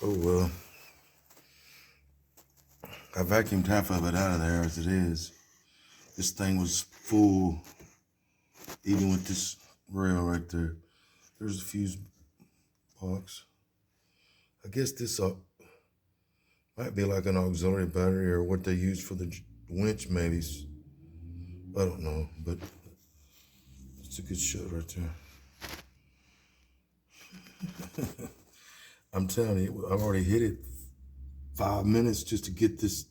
Oh well. I vacuumed half of it out of there as it is. This thing was full, even with this rail right there. There's a fuse box. I guess this might be like an auxiliary battery or what they use for the winch maybe. I don't know, but it's a good shot right there. I'm telling you, I've already hit it 5 minutes just to get this.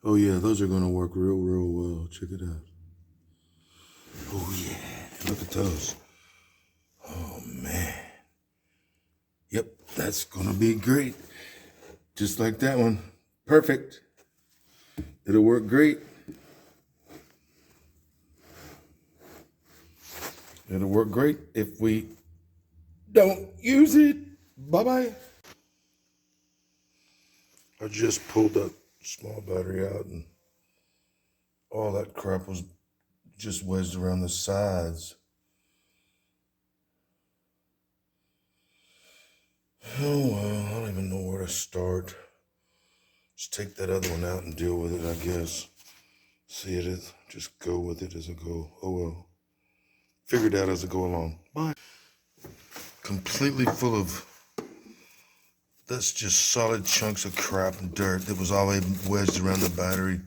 Oh yeah, those are gonna work real well. Check it out. Oh yeah, look at those. Oh man. Yep, that's gonna be great. Just like that one. Perfect. It'll work great. It'll work great if we don't use it. Bye-bye. I just pulled that small battery out and all that crap was just wedged around the sides. Oh well, I don't even know where to start. Just take that other one out and deal with it, I guess. See it as, just go with it as I go. Oh well. Figure it out as I go along. Bye. Completely full of, that's just solid chunks of crap and dirt that was all wedged around the battery.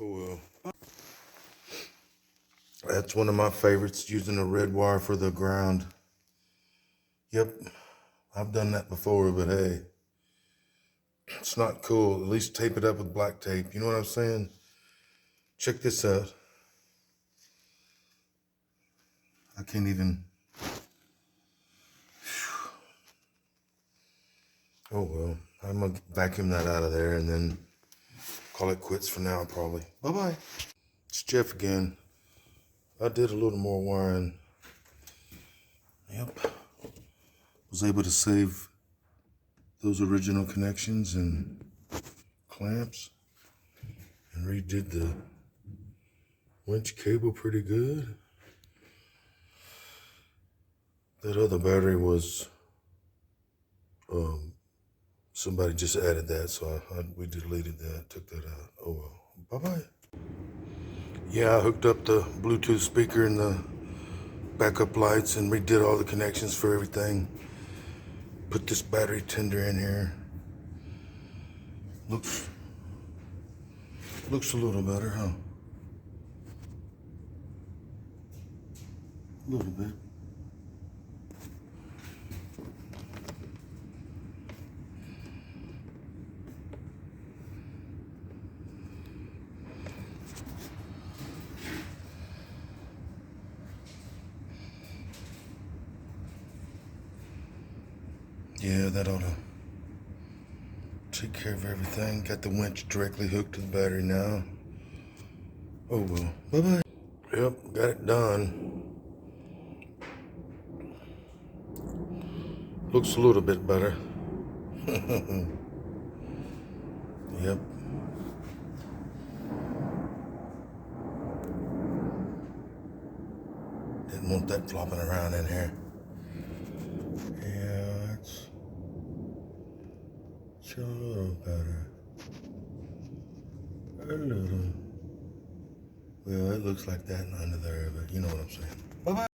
Oh well. That's one of my favorites, using a red wire for the ground. Yep, I've done that before, but hey, it's not cool. At least tape it up with black tape. You know what I'm saying? Check this out. I can't even. Oh well, I'm gonna vacuum that out of there and then call it quits for now probably. Bye-bye. It's Jeff again. I did a little more wiring. Yep. Was able to save those original connections and clamps and redid the winch cable pretty good. That other battery was, somebody just added that, so we deleted that, took that out. Oh well, bye-bye. Yeah, I hooked up the Bluetooth speaker and the backup lights and redid all the connections for everything. Put this battery tender in here. Looks a little better, huh? A little bit. Yeah, that ought to take care of everything. Got the winch directly hooked to the battery now. Oh well, bye-bye. Yep, got it done. Looks a little bit better. Yep. Didn't want that flopping around in here. Yeah, it's a little better. A little. Well, it looks like that under there, but you know what I'm saying. Bye-bye.